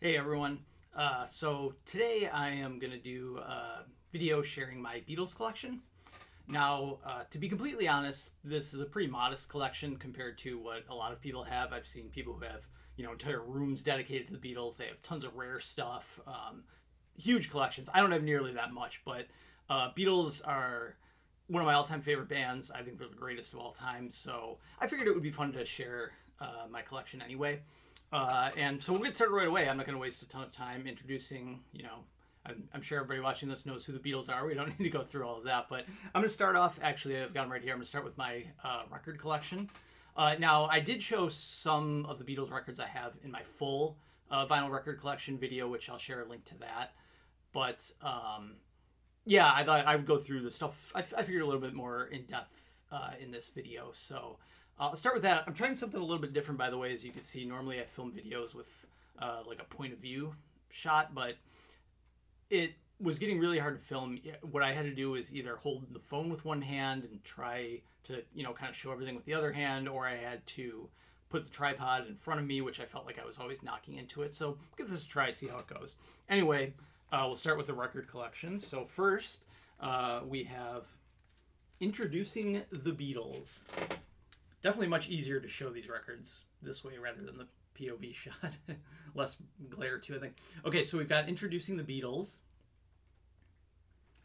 Hey everyone. So today I am going to do a video sharing my Beatles collection. Now, to be completely honest, this is a pretty modest collection compared to what a lot of people have. I've seen people who have, entire rooms dedicated to the Beatles. They have tons of rare stuff, huge collections. I don't have nearly that much, but Beatles are one of my all-time favorite bands. I think they're the greatest of all time. So I figured it would be fun to share my collection anyway. And so we'll get started right away. I'm not going to waste a ton of time introducing, I'm sure everybody watching this knows who the Beatles are. We don't need to go through all of that. But I'm going to start off, actually, I've got them right here. I'm going to start with my record collection. Now, I did show some of the Beatles records I have in my full vinyl record collection video, which I'll share a link to that. But, yeah, I thought I would go through the stuff. I figured a little bit more in depth in this video. So I'll start with that. I'm trying something a little bit different, by the way. As you can see, normally I film videos with like a point of view shot, but it was getting really hard to film. What I had to do is either hold the phone with one hand and try to, kind of show everything with the other hand, or I had to put the tripod in front of me, which I felt like I was always knocking into it. So give this a try, see how it goes. Anyway, we'll start with the record collection. So first, we have Introducing the Beatles. Definitely much easier to show these records this way rather than the POV shot. Less glare too, I think. Okay, so we've got Introducing the Beatles.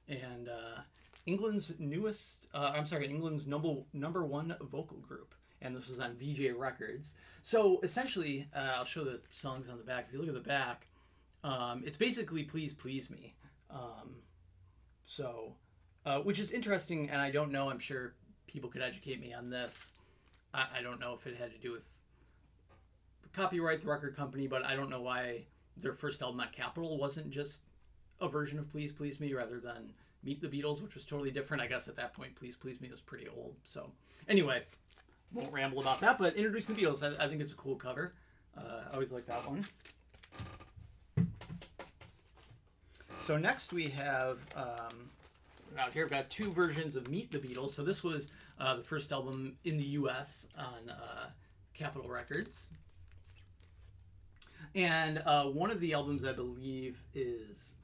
And England's number one vocal group. And this was on VJ Records. So essentially, I'll show the songs on the back. If you look at the back, it's basically Please Please Me. Which is interesting, and I don't know, I'm sure people could educate me on this. I don't know if it had to do with copyright, the record company, but I don't know why their first album on Capitol wasn't just a version of Please Please Me rather than Meet the Beatles, which was totally different. I guess at that point, Please Please Me was pretty old. So anyway, won't ramble about that, but Introducing the Beatles, I think it's a cool cover. I always like that one. So next we have... out here, I've got two versions of Meet the Beatles. So this was the first album in the U.S. on Capitol Records. And one of the albums, I believe, is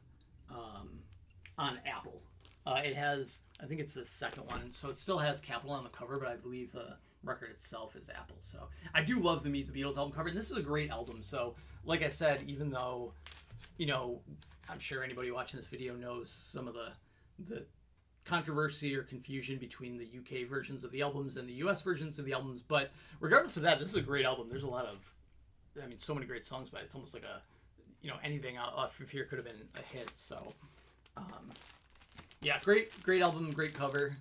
on Apple. It has, I think it's the second one, so it still has Capitol on the cover, but I believe the record itself is Apple. So I do love the Meet the Beatles album cover, and this is a great album. So like I said, even though, I'm sure anybody watching this video knows some of the controversy or confusion between the UK versions of the albums and the US versions of the albums, but regardless of that, this is a great album. There's a lot of, so many great songs by it. It's almost like a, anything off of here could have been a hit. So, yeah, great album, great cover.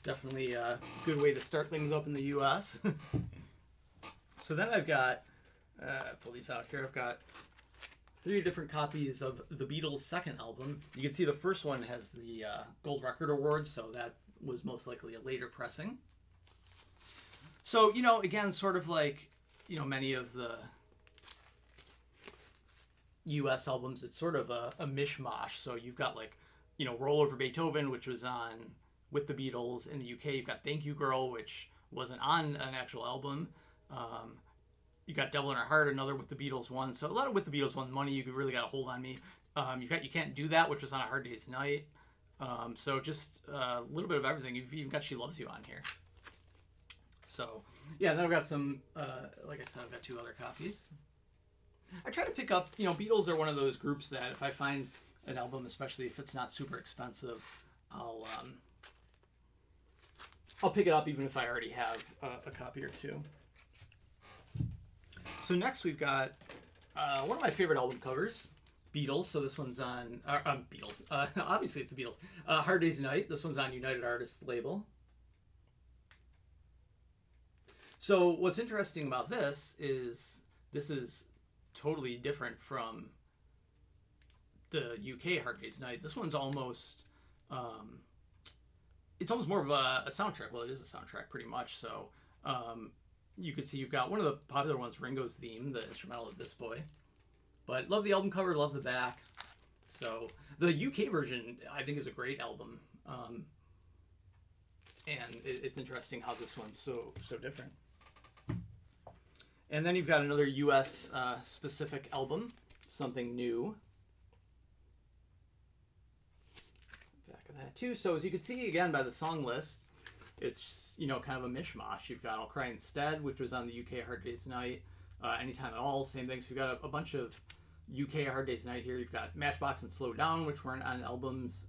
Definitely a good way to start things up in the US. So then I've got, pull these out here. I've got 3 different copies of the Beatles' second album. You can see the first one has the Gold Record Award, so that was most likely a later pressing. So, again, sort of like, many of the U.S. albums, it's sort of a mishmash. So you've got, like, Roll Over Beethoven, which was on with the Beatles. In the U.K., you've got Thank You Girl, which wasn't on an actual album. You got Devil in Our Heart, another With the Beatles one. So a lot of With the Beatles one. Money, You Really Got a Hold on Me. You Can't Do That, which was on A Hard Day's Night. So just a little bit of everything. You've even got She Loves You on here. So yeah, then I've got some, like I said, I've got 2 other copies. I try to pick up, Beatles are one of those groups that if I find an album, especially if it's not super expensive, I'll pick it up even if I already have a copy or 2. So next we've got one of my favorite album covers, Beatles. So this one's on Beatles. Obviously it's the Beatles. Hard Day's Night. This one's on United Artists label. So what's interesting about this is totally different from the UK Hard Day's Night. This one's almost it's almost more of a soundtrack. Well, it is a soundtrack pretty much. So you can see you've got one of the popular ones, Ringo's Theme, the instrumental of This Boy. But love the album cover, love the back. So the UK version, I think, is a great album. And it's interesting how this one's so different. And then you've got another US specific album, something new. Back of that too. So as you can see again by the song list, it's, you know, kind of a mishmash. You've got I'll Cry Instead, which was on the UK Hard Day's Night. Anytime at All, same thing. So you've got a bunch of UK Hard Day's Night here. You've got Matchbox and Slow Down, which weren't on albums.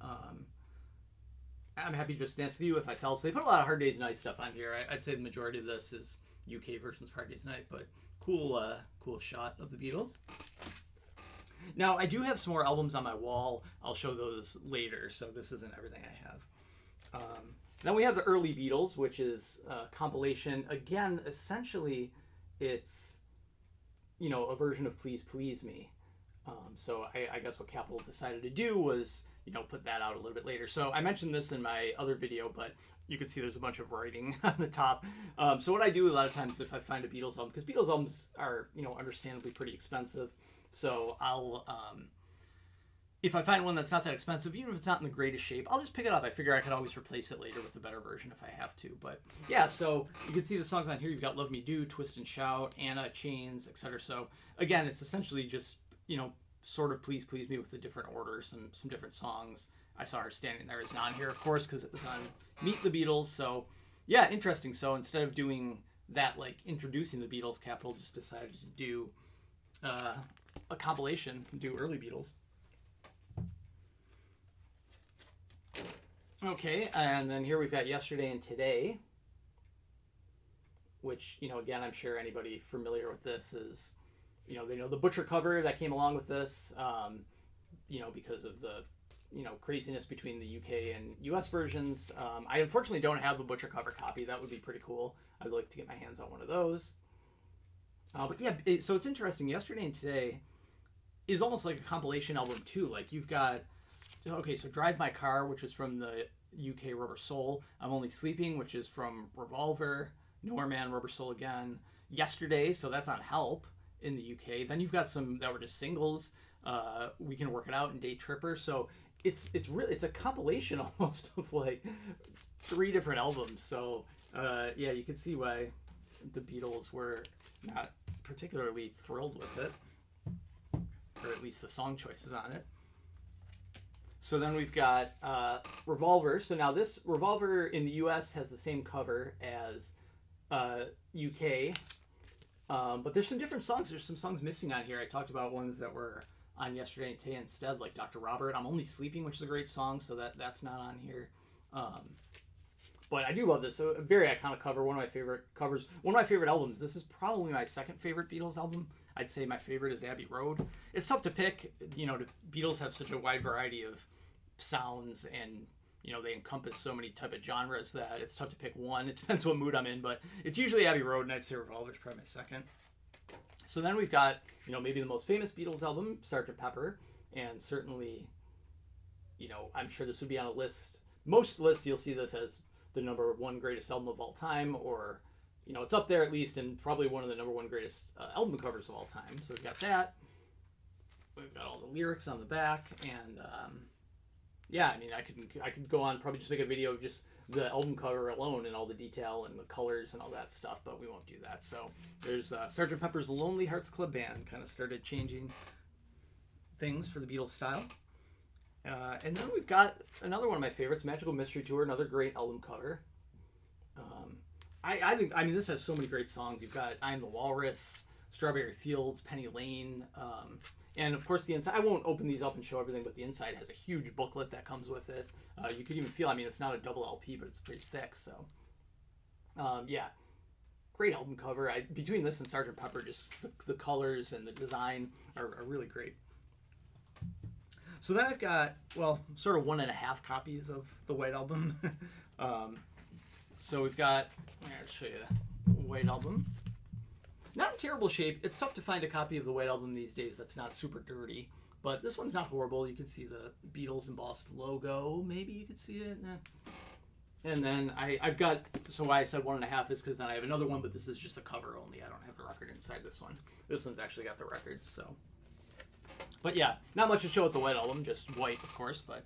I'm Happy to Just Dance With You, If I Fell. So they put a lot of Hard Day's Night stuff on here. I'd say the majority of this is UK versions of Hard Day's Night, but cool shot of the Beatles. Now, I do have some more albums on my wall. I'll show those later, so this isn't everything I have. Then we have the early Beatles, which is a compilation. Again, essentially, it's, you know, a version of Please Please Me. So I guess what Capitol decided to do was, you know, put that out a little bit later. So I mentioned this in my other video, but you can see there's a bunch of writing on the top. So what I do a lot of times if I find a Beatles album, because Beatles albums are, you know, understandably pretty expensive. So I'll, if I find one that's not that expensive, even if it's not in the greatest shape, I'll just pick it up. I figure I could always replace it later with a better version if I have to. But yeah, so you can see the songs on here. You've got Love Me Do, Twist and Shout, Anna, Chains, etc. So again, it's essentially just, you know, sort of Please Please Me with the different orders and some different songs. I saw her standing there isn't on here, of course, because it was on Meet the Beatles. So yeah, interesting. So instead of doing that, like introducing the Beatles, Capitol just decided to do a compilation, do early Beatles. Okay, and then here we've got Yesterday and Today, which, you know, again, I'm sure anybody familiar with this is, you know, they know the Butcher cover that came along with this, you know, because of the, you know, craziness between the UK and US versions. I unfortunately don't have a Butcher cover copy. That would be pretty cool. I'd like to get my hands on one of those. But yeah, so it's interesting. Yesterday and Today is almost like a compilation album too. Like you've got, okay, so Drive My Car, which is from the UK Rubber Soul. I'm Only Sleeping, which is from Revolver. Nowhere Man, Rubber Soul Again. Yesterday, so that's on Help in the UK. Then you've got some that were just singles. We Can Work It Out and Day Tripper. So it's really, it's a compilation almost of like 3 different albums. So yeah, you can see why the Beatles were not particularly thrilled with it, or at least the song choices on it. So then we've got Revolver. So now this Revolver in the US has the same cover as UK, but there's some different songs. There's some songs missing on here. I talked about ones that were on Yesterday and Today instead, like Dr. Robert. I'm Only Sleeping, which is a great song, so that's not on here. But I do love this. So a very iconic cover, one of my favorite covers, one of my favorite albums. This is probably my second favorite Beatles album. I'd say my favorite is Abbey Road. It's tough to pick. You know, the Beatles have such a wide variety of sounds, and you know they encompass so many type of genres that it's tough to pick one. It depends what mood I'm in, but it's usually Abbey Road, and I'd say Revolver's probably my second. So then we've got, you know, maybe the most famous Beatles album, Sgt. Pepper, and certainly, you know, I'm sure this would be on a list. Most lists you'll see this as the #1 greatest album of all time, or you know, it's up there at least, and probably one of the #1 greatest album covers of all time. So we've got that. We've got all the lyrics on the back, and yeah, I mean, I could go on, probably just make a video of just the album cover alone and all the detail and the colors and all that stuff, but we won't do that. So there's Sgt. Pepper's Lonely Hearts Club Band kind of started changing things for the Beatles style. And then we've got another one of my favorites, Magical Mystery Tour, another great album cover. I think, I mean, this has so many great songs. You've got I Am the Walrus, Strawberry Fields, Penny Lane, and of course the inside. I won't open these up and show everything, but the inside has a huge booklet that comes with it. You could even feel, I mean, it's not a double LP, but it's pretty thick. So yeah, great album cover. Between this and Sgt. Pepper, just the colors and the design are really great. So then I've got, well, sort of 1.5 copies of the White Album. So we've got, I'll show you the White Album. Not in terrible shape. It's tough to find a copy of the White Album these days that's not super dirty. But this one's not horrible. You can see the Beatles embossed logo. Maybe you could see it. And then I've got, so why I said 1.5 is because then I have another one, but this is just the cover only. I don't have the record inside this one. This one's actually got the records, so. But yeah, not much to show with the White Album, just white, of course. But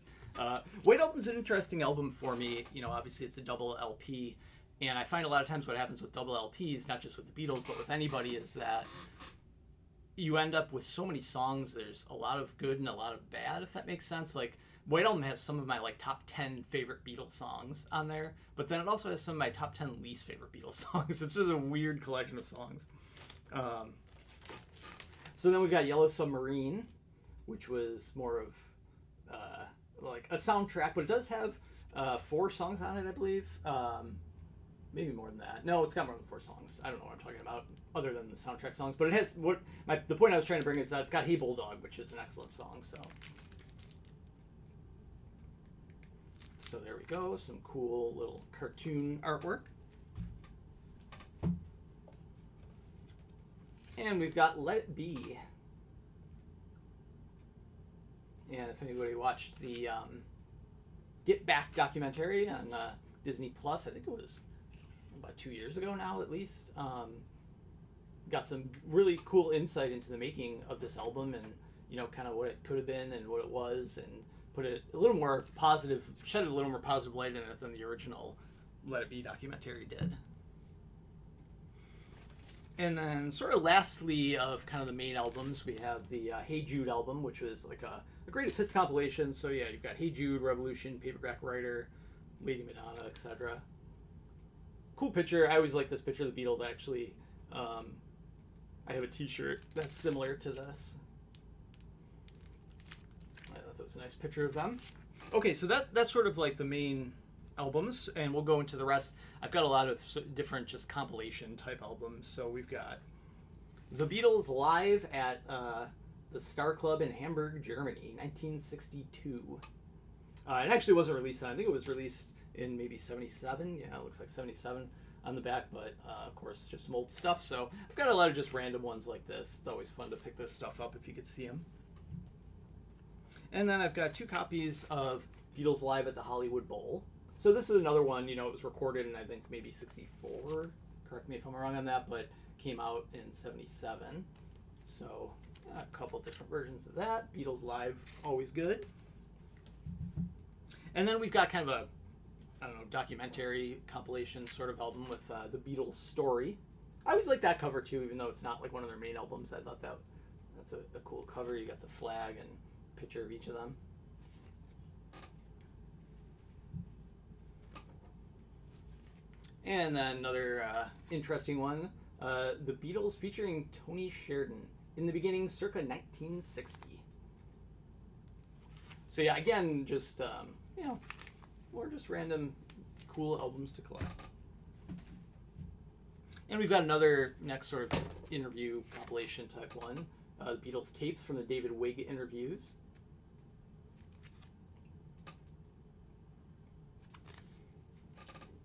White Album's an interesting album for me. You know, obviously it's a double LP, And I find a lot of times what happens with double LPs, not just with the Beatles, but with anybody, is that you end up with so many songs. There's a lot of good and a lot of bad, if that makes sense. Like, White Album has some of my like top 10 favorite Beatles songs on there, but then it also has some of my top 10 least favorite Beatles songs. It's just a weird collection of songs. So then we've got Yellow Submarine, which was more of like a soundtrack, but it does have 4 songs on it, I believe. Maybe more than that. No, it's got more than 4 songs. I don't know what I'm talking about, other than the soundtrack songs. But it has the point I was trying to bring is that it's got Hey Bulldog, which is an excellent song. So there we go. Some cool little cartoon artwork. And we've got Let It Be. And if anybody watched the Get Back documentary on Disney Plus, I think it was about 2 years ago now, at least, got some really cool insight into the making of this album, and kind of what it could have been and what it was, and put it a little more positive, shed a little more positive light in it than the original Let It Be documentary did. And then sort of lastly of kind of the main albums, we have the Hey Jude album, which was like a greatest hits compilation. So yeah, you've got Hey Jude, Revolution, Paperback Writer, Lady Madonna, etc. Cool picture. I always like this picture of the Beatles, actually. I have a t-shirt that's similar to this. So it's a nice picture of them. Okay, so that's sort of like the main albums, and we'll go into the rest. I've got a lot of different just compilation type albums. So we've got the Beatles live at the Star Club in Hamburg, Germany, 1962. It actually wasn't released then. I think it was released in maybe 77. Yeah, it looks like 77 on the back, but of course just some old stuff. So I've got a lot of just random ones like this. It's always fun to pick this stuff up if you could see them. And then I've got 2 copies of Beatles Live at the Hollywood Bowl. So this is another one, it was recorded in I think maybe 64. Correct me if I'm wrong on that, but came out in 77. So a couple different versions of that. Beatles Live, always good. And then we've got kind of a, I don't know, documentary compilation sort of album with the Beatles Story. I always like that cover too, even though it's not like one of their main albums. I thought that's a cool cover. You got the flag and picture of each of them. And then another interesting one, the Beatles featuring Tony Sheridan, in the beginning, circa 1960. So yeah, again, just more just random cool albums to collect. And we've got another next sort of interview compilation type one, the Beatles tapes from the David Wig interviews.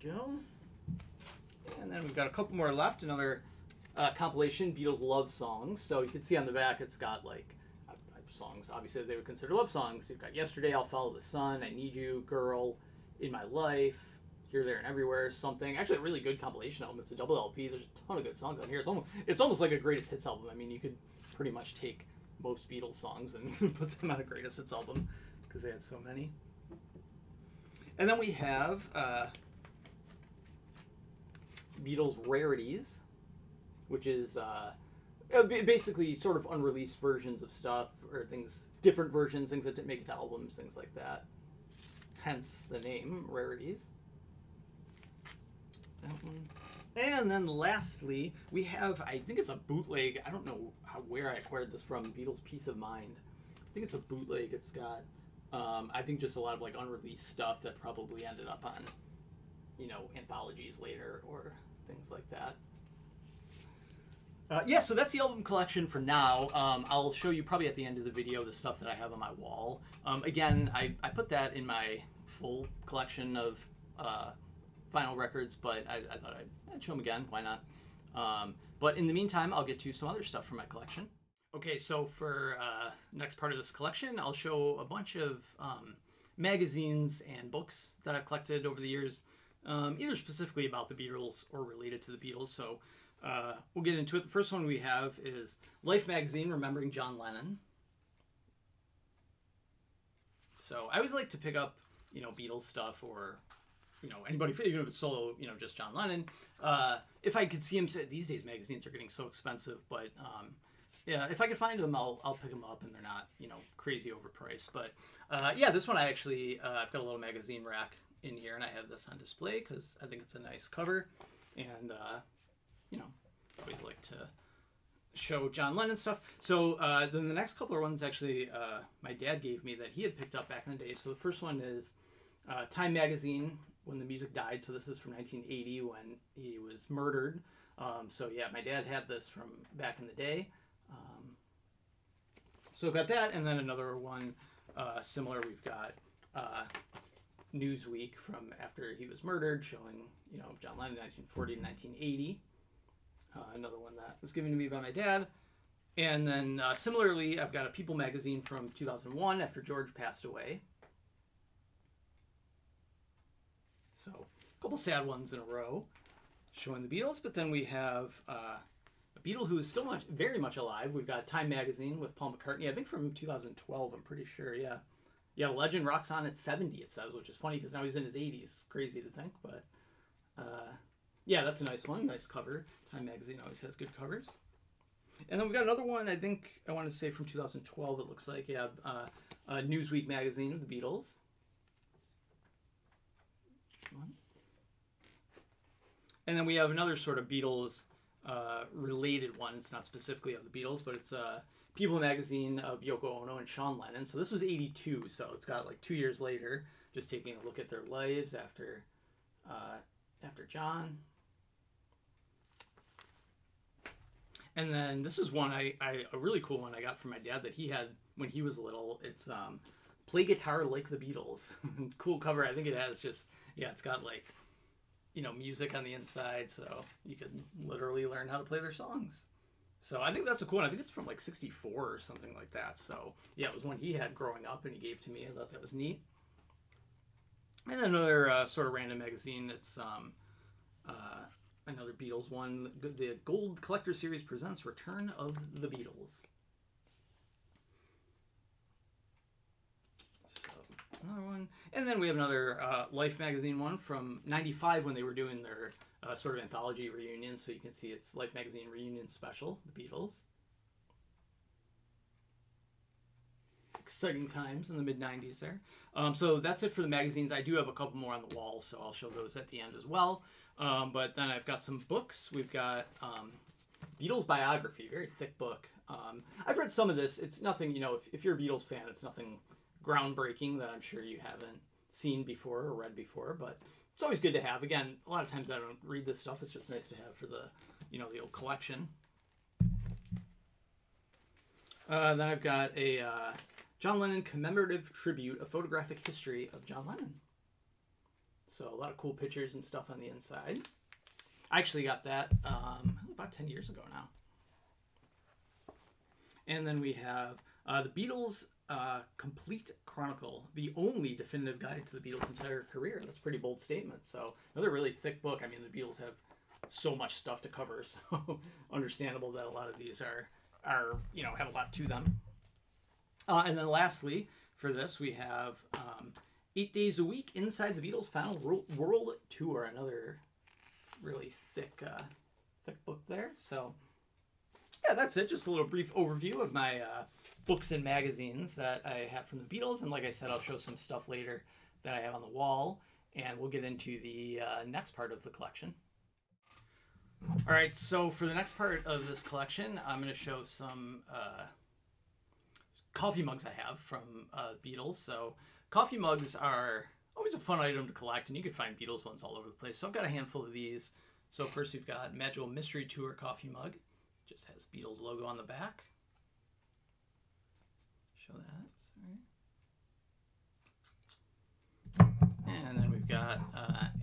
There we go. And then we've got a couple more left. Another compilation, Beatles love songs. So you can see on the back it's got like songs, obviously, they would consider love songs. You've got Yesterday, I'll Follow the Sun, I Need You, Girl, In My Life, Here, There, and Everywhere, Something. Actually, a really good compilation album. It's a double LP. There's a ton of good songs on here. It's almost like a greatest hits album. I mean, you could pretty much take most Beatles songs and put them on a greatest hits album because they had so many. And then we have Beatles Rarities, which is basically sort of unreleased versions of stuff, or things, different versions, things that didn't make it to albums, things like that. Hence the name, Rarities. That one. And then lastly, we have, I think it's a bootleg. I don't know where I acquired this from, Beatles Peace of Mind. I think it's a bootleg. It's got, I think just a lot of like unreleased stuff that probably ended up on, anthologies later or things like that. Yeah, so that's the album collection for now. I'll show you probably at the end of the video the stuff that I have on my wall. Again, I put that in my full collection of vinyl records, but I thought I'd show them again. Why not? But in the meantime, I'll get to some other stuff from my collection. Okay, so for next part of this collection, I'll show a bunch of magazines and books that I've collected over the years, either specifically about the Beatles or related to the Beatles. So we'll get into it. The first one we have is Life magazine, Remembering John Lennon. So I always like to pick up, Beatles stuff or anybody, even if it's solo, just John Lennon. If I could see him, these days magazines are getting so expensive, but yeah, if I could find them, I'll pick them up, and they're not crazy overpriced. But yeah, this one I actually I've got a little magazine rack in here, and I have this on display because I think it's a nice cover, and always like to show John Lennon stuff. So then the next couple of ones actually my dad gave me that he had picked up back in the day. So the first one is Time Magazine, When the Music Died. So this is from 1980 when he was murdered. So yeah, my dad had this from back in the day. So I've got that, and then another one similar. We've got Newsweek from after he was murdered, showing John Lennon 1940 to 1980. Another one that was given to me by my dad. And then similarly, I've got a People magazine from 2001 after George passed away. So a couple sad ones in a row showing the Beatles. But then we have a Beatle who is still very much alive. We've got Time magazine with Paul McCartney, I think from 2012, I'm pretty sure, yeah. Yeah, Legend rocks on at 70, it says, which is funny because now he's in his 80s. Crazy to think, but yeah, that's a nice one. Nice cover. Time magazine always has good covers. And then we've got another one, I think, I want to say from 2012, it looks like. Yeah, Newsweek magazine of the Beatles. And then we have another sort of Beatles related one. It's not specifically of the Beatles, but it's People magazine of Yoko Ono and Sean Lennon. So this was 82, so it's got like 2 years later, just taking a look at their lives after John. And then this is one a really cool one I got from my dad that he had when he was little. It's Play Guitar Like the Beatles. Cool cover. I think it has just, yeah, it's got like, music on the inside, so you could literally learn how to play their songs. So I think that's a cool one. I think it's from like 64 or something like that. So yeah, it was one he had growing up and he gave to me. I thought that was neat. And another sort of random magazine. It's another Beatles one. The Gold Collector Series presents Return of the Beatles. So another one. And then we have another Life magazine one from 95 when they were doing their sort of anthology reunion. So you can see it's Life magazine reunion special, the Beatles. Exciting times in the mid-90s there. So that's it for the magazines. I do have a couple more on the wall, so I'll show those at the end as well. But then I've got some books. We've got Beatles biography, very thick book. I've read some of this. It's nothing, if you're a Beatles fan, it's nothing groundbreaking that I'm sure you haven't seen before or read before, but it's always good to have. Again, a lot of times I don't read this stuff. It's just nice to have for the, the old collection. Then I've got a John Lennon commemorative tribute, a photographic history of John Lennon. So a lot of cool pictures and stuff on the inside. I actually got that about 10 years ago now. And then we have the Beatles Complete Chronicle, the only definitive guide to the Beatles' entire career. That's a pretty bold statement. So another really thick book. I mean, the Beatles have so much stuff to cover, so understandable that a lot of these are have a lot to them. And then lastly, for this, we have 8 Days a Week Inside the Beatles' Final World Tour. Another really thick book there. So yeah, that's it. Just a little brief overview of my books and magazines that I have from the Beatles. And like I said, I'll show some stuff later that I have on the wall. And we'll get into the next part of the collection. All right, so for the next part of this collection, I'm going to show some coffee mugs I have from the Beatles. So coffee mugs are always a fun item to collect, and you can find Beatles ones all over the place. So I've got a handful of these. So first we've got Magical Mystery Tour coffee mug. Just has Beatles logo on the back. Show that, sorry. And then we've got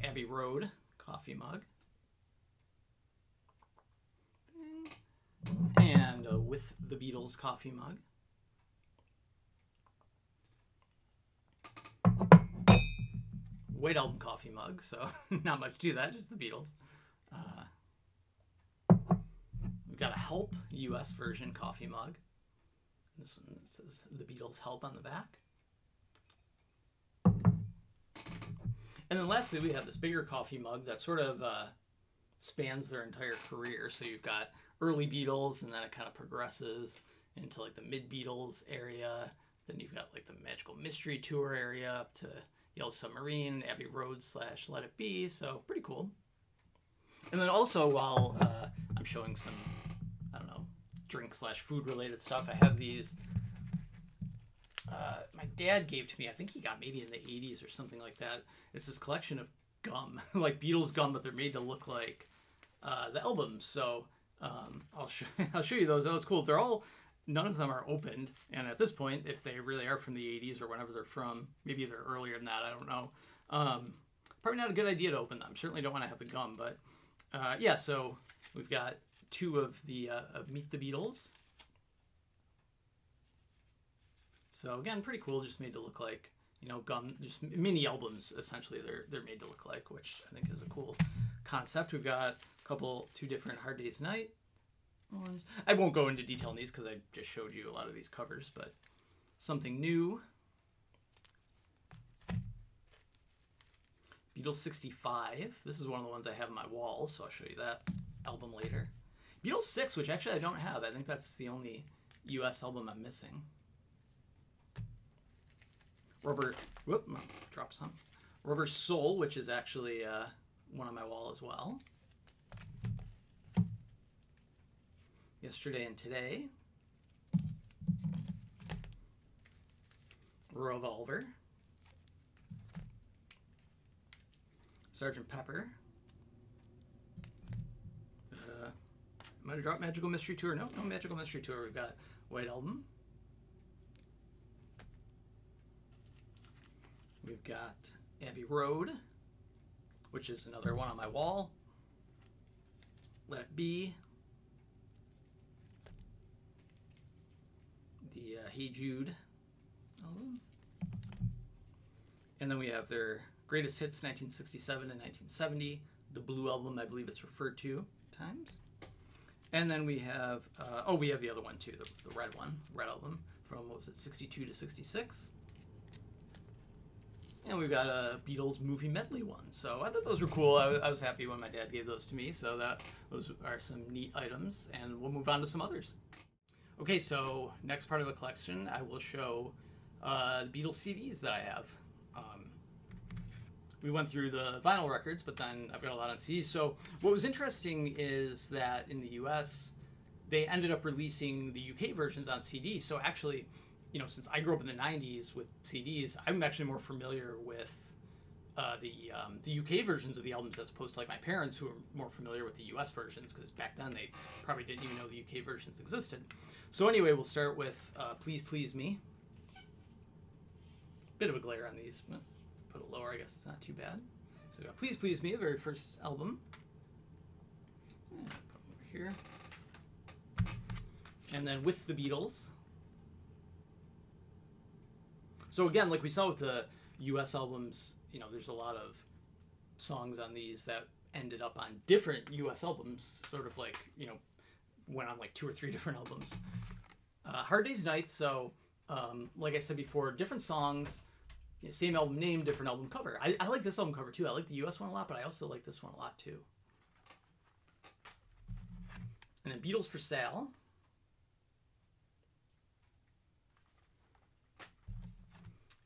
Abbey Road coffee mug. And With the Beatles coffee mug. White Album coffee mug, so not much to that, just the Beatles. We've got a Help US version coffee mug. This one says the Beatles Help on the back. And then lastly, we have this bigger coffee mug that sort of spans their entire career. So you've got early Beatles, and then it kind of progresses into like the mid Beatles area. Then you've got like the Magical Mystery Tour area up to Yellow Submarine, Abbey Road / Let It Be. So pretty cool. And then also, while I'm showing some, I don't know, drink / food related stuff, I have these. My dad gave to me, I think he got maybe in the 80s or something like that. It's this collection of gum, like Beatles gum, but they're made to look like the albums. So I'll show you those. That was cool. They're all, none of them are opened. And at this point, if they really are from the 80s or whenever they're from, maybe they're earlier than that, I don't know. Probably not a good idea to open them. Certainly don't want to have the gum, but yeah, so we've got 2 of the Meet the Beatles. So again, pretty cool, just made to look like, you know, gum, just mini albums, essentially, they're made to look like, which I think is a cool concept. We've got a 2 different Hard Day's Night ones. I won't go into detail on these because I just showed you a lot of these covers, but something new. Beatles 65. This is one of the ones I have on my wall, so I'll show you that album later. Beatles 6, which actually I don't have. I think that's the only US album I'm missing. Drop some. Rubber Soul, which is actually one on my wall as well. Yesterday and Today. Revolver. Sgt. Pepper. Might have dropped Magical Mystery Tour. No Magical Mystery Tour. We've got White Album. We've got Abbey Road, which is another one on my wall. Let It Be. The Hey Jude album. And then we have their Greatest Hits 1967 and 1970. The Blue Album, I believe it's referred to times. And then we have, we have the other one too, the red one, Red Album, from, what was it, 62 to 66. And we've got a Beatles movie medley one. So I thought those were cool. I was happy when my dad gave those to me. So those are some neat items. And we'll move on to some others. Okay, so next part of the collection, I will show the Beatles CDs that I have. We went through the vinyl records, but then I've got a lot on CDs. So what was interesting is that in the US, they ended up releasing the UK versions on CD. So actually, you know, since I grew up in the 90s with CDs, I'm actually more familiar with the UK versions of the albums as opposed to like my parents who are more familiar with the US versions, because back then they probably didn't even know the UK versions existed. So anyway, we'll start with Please Please Me. Bit of a glare on these, but put it lower, I guess it's not too bad. So we got Please Please Me, the very first album. And put them over here. And then With the Beatles. So again, like we saw with the US albums, you know, there's a lot of songs on these that ended up on different US albums, sort of like, you know, went on like 2 or 3 different albums. Hard Day's Night, so like I said before, different songs, you know, same album name, different album cover. I like this album cover too. I like the US one a lot, but I also like this one a lot too. And then Beatles for Sale.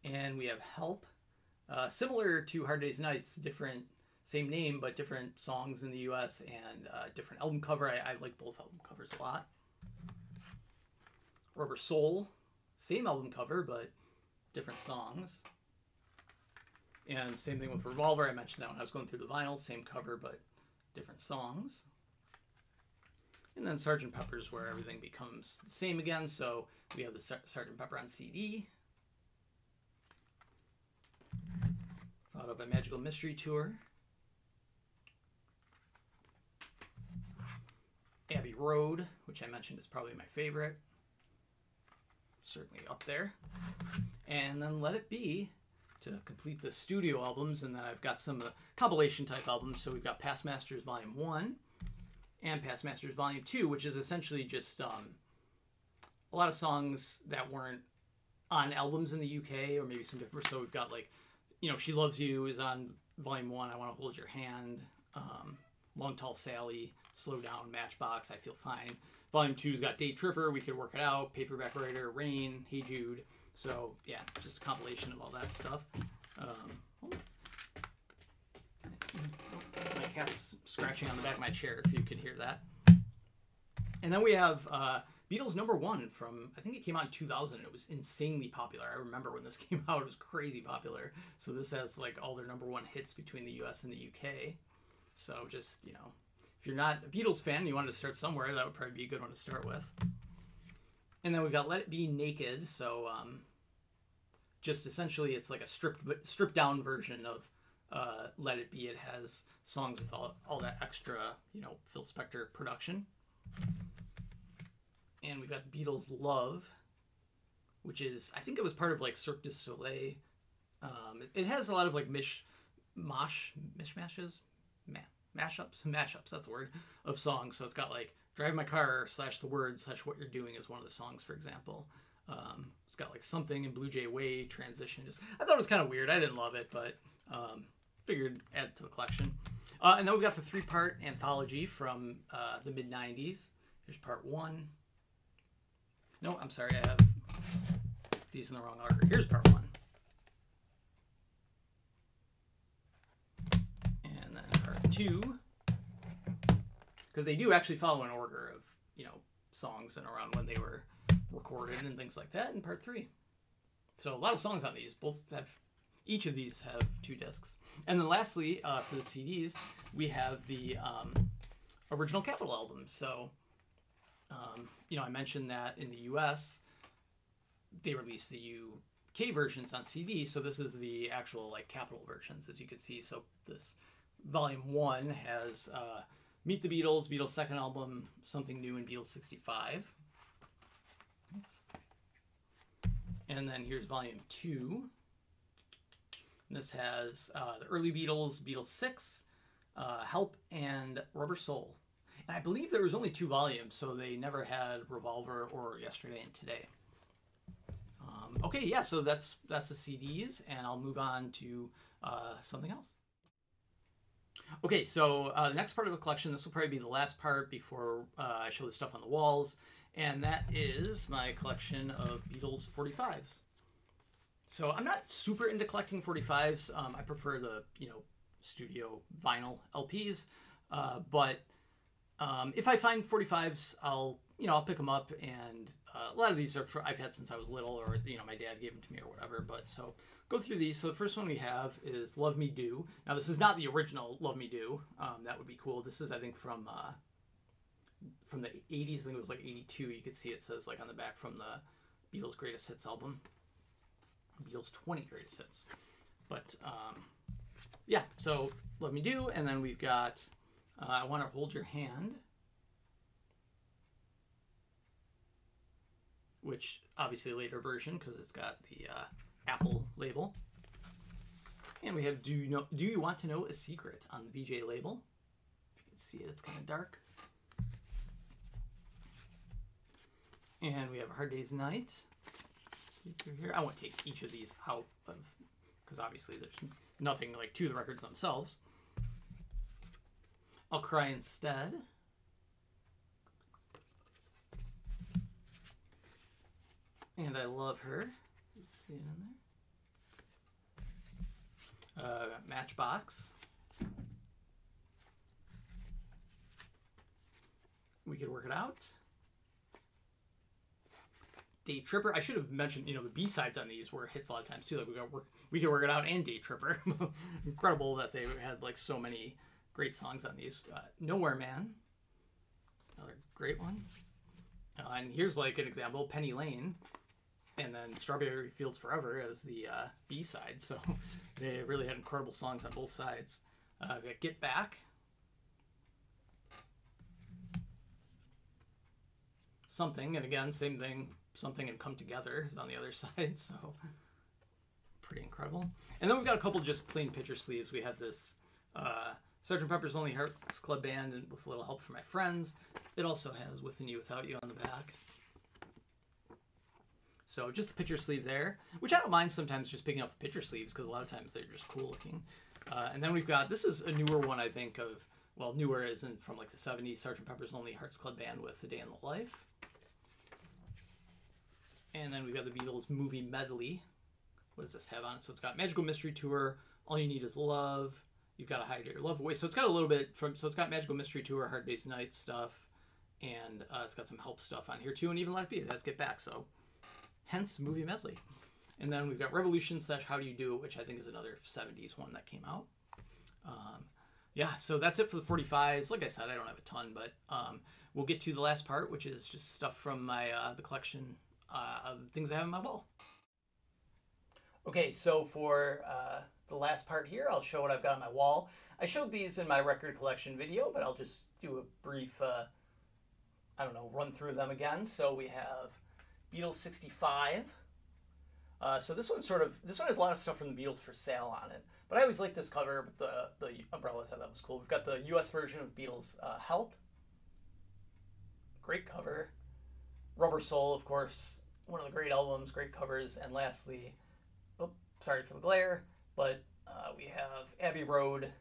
And we have Help. Similar to Hard Day's Nights, different, same name, but different songs in the US and different album cover. I like both album covers a lot. Rubber Soul, same album cover, but different songs. And same thing with Revolver. I mentioned that when I was going through the vinyl, same cover, but different songs. And then Sgt. Pepper's where everything becomes the same again. So we have the Sgt. Pepper on CD. Followed by Magical Mystery Tour. Abbey Road, which I mentioned is probably my favorite. Certainly up there. And then Let It Be to complete the studio albums. And then I've got some compilation type albums. So we've got Past Masters Volume 1 and Past Masters Volume 2, which is essentially just a lot of songs that weren't on albums in the UK or maybe some different. So we've got like, you know, She Loves You is on Volume 1, I Want to Hold Your Hand, Long Tall Sally, Slow Down, Matchbox, I Feel Fine. Volume 2's got Day Tripper, We Could Work It Out, Paperback Writer, Rain, Hey Jude. So yeah, just a compilation of all that stuff. My cat's scratching on the back of my chair, if you could hear that. And then we have Beatles #1 from, I think it came out in 2000. It was insanely popular. I remember when this came out, it was crazy popular. So this has like all their #1 hits between the US and the UK. So just, you know, if you're not a Beatles fan and you wanted to start somewhere, that would probably be a good one to start with. And then we've got Let It Be Naked. So just essentially it's like a stripped down version of Let It Be. It has songs with all that extra, you know, Phil Spector production. And we've got Beatles Love, which is, I think it was part of like Cirque du Soleil. It has a lot of like mashups, that's the word, of songs. So it's got like Drive My Car / the words / What You're Doing is one of the songs, for example. It's got like Something in Blue Jay Way, Transition. I thought it was kind of weird. I didn't love it, but figured add it to the collection. And then we've got the 3-part anthology from the mid-90s. Here's part 1. No, I'm sorry, I have these in the wrong order. Here's part 1. And then part 2. Because they do actually follow an order of, you know, songs and around when they were recorded and things like that, and part 3. So a lot of songs on these. Each of these have 2 discs. And then lastly, for the CDs, we have the original Capitol album. So, you know, I mentioned that in the US, they released the UK versions on CD. So this is the actual like Capitol versions, as you can see. So this Volume 1 has Meet the Beatles, Beatles' second album, Something New, and Beatles 65. And then here's Volume 2. This has the early Beatles, Beatles 6, Help, and Rubber Soul. And I believe there was only 2 volumes, so they never had Revolver or Yesterday and Today. Okay, yeah, so that's the CDs, and I'll move on to something else. Okay, so the next part of the collection, this will probably be the last part before I show the stuff on the walls, and that is my collection of Beatles 45s. So I'm not super into collecting 45s. I prefer the, you know, studio vinyl LPs, but if I find 45s, I'll pick them up, and a lot of these are I've had since I was little, or, you know, my dad gave them to me or whatever. But so go through these. So the first one we have is Love Me Do. Now this is not the original Love Me Do. That would be cool. This is, I think, from the 80s. I think it was like 82. You can see it says like on the back, from the Beatles Greatest Hits album. Beatles 20 Greatest Hits. But yeah, so Love Me Do, and then we've got I Want to Hold Your Hand, which obviously a later version because it's got the Apple label. And we have Do You Want to Know a Secret on the BJ label. If you can see it, it's kind of dark. And we have Hard Day's Night. Here, I won't take each of these out of, because obviously there's nothing like to the records themselves. I'll Cry Instead. And I Love Her. Let's see it in there. Matchbox. We Could Work It Out. Day Tripper. I should have mentioned, you know, the B-sides on these were hits a lot of times too. Like We Could Work It Out and Day Tripper. Incredible that they had like so many great songs on these. Nowhere Man. Another great one. And here's like an example, Penny Lane. And then Strawberry Fields Forever as the B-side. So they really had incredible songs on both sides. We got Get Back. Something, and again, same thing. Something and Come Together is on the other side, so pretty incredible. And then we've got a couple just plain picture sleeves. We have this Sgt. Pepper's Lonely Hearts Club Band, and With a Little Help from My Friends. It also has Within You, Without You on the back. So just the picture sleeve there, which I don't mind sometimes just picking up the picture sleeves because a lot of times they're just cool looking. And then we've got, this is a newer one, I think, of, well, newer isn't from like the 70s, Sgt. Pepper's Lonely Hearts Club Band with A Day in the Life. And then we've got the Beatles movie medley. What does this have on it? So it's got Magical Mystery Tour, All You Need Is Love, You've Got to Hide Your Love Away. So it's got a little bit from, so it's got Magical Mystery Tour, Hard Day's Night stuff, and it's got some help stuff on here too, and even Let It Be, that's Get Back, so hence movie medley. And then we've got Revolution / How Do You Do It, which I think is another 70s one that came out. Yeah, so that's it for the 45s. Like I said, I don't have a ton, but we'll get to the last part, which is just stuff from my the collection of things I have on my wall. Okay, so for the last part here, I'll show what I've got on my wall. I showed these in my record collection video, but I'll just do a brief, I don't know, run through them again. So we have Beatles 65. So this one has a lot of stuff from the Beatles for sale on it. But I always liked this cover, but the umbrellas, I thought that was cool. We've got the US version of Beatles Help. Great cover. Rubber Soul, of course, one of the great albums, great covers. And lastly, oh, sorry for the glare, but we have Abbey Road.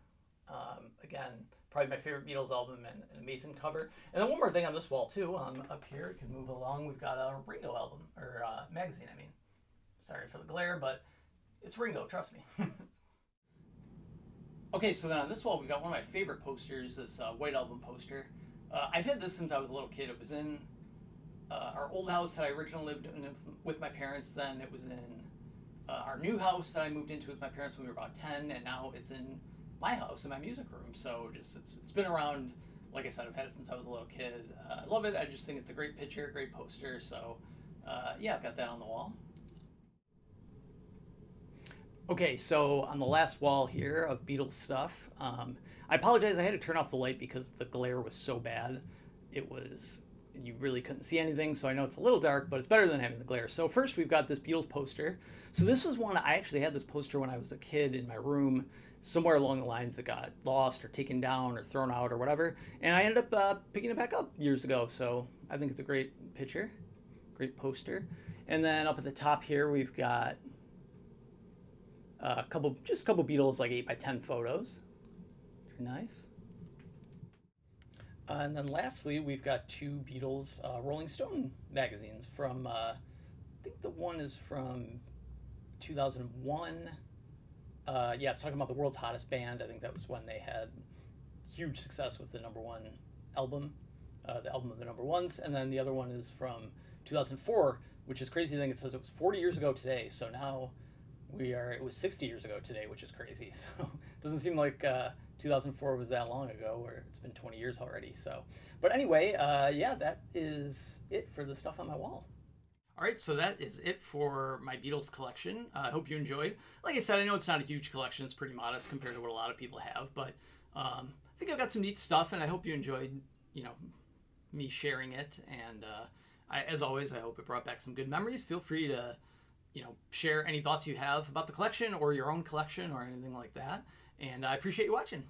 Again, probably my favorite Beatles album and an amazing cover. And then one more thing on this wall too, up here, you can move along, we've got a Ringo album, or magazine, I mean. Sorry for the glare, but it's Ringo, trust me. Okay, so then on this wall, we've got one of my favorite posters, this White Album poster. I've had this since I was a little kid. It was in our old house that I originally lived in with my parents. Then it was in our new house that I moved into with my parents when we were about 10, and now it's in my house, in my music room. So just it's been around, like I said, I've had it since I was a little kid. I love it. I just think it's a great picture, great poster. So yeah, I've got that on the wall. Okay, so on the last wall here of Beatles stuff, I apologize, I had to turn off the light because the glare was so bad. You really couldn't see anything, so I know it's a little dark, but it's better than having the glare. So first we've got this Beatles poster. So this was one, I actually had this poster when I was a kid in my room, somewhere along the lines that got lost or taken down or thrown out or whatever. And I ended up picking it back up years ago, so I think it's a great picture, great poster. And then up at the top here we've got just a couple Beatles, like 8x10 photos. Very nice. And then lastly, we've got two Beatles Rolling Stone magazines from, I think the one is from 2001. Yeah, it's talking about the world's hottest band. I think that was when they had huge success with the #1 album, the album of the #1s. And then the other one is from 2004, which is crazy thing. It says it was 40 years ago today. So now it was 60 years ago today, which is crazy. So it doesn't seem like 2004 was that long ago, or it's been 20 years already. So, but anyway, yeah, that is it for the stuff on my wall. All right, so that is it for my Beatles collection. I hope you enjoyed. Like I said, I know it's not a huge collection. It's pretty modest compared to what a lot of people have, but I think I've got some neat stuff, and I hope you enjoyed, me sharing it. And as always, I hope it brought back some good memories. Feel free to share any thoughts you have about the collection or your own collection or anything like that. And I appreciate you watching.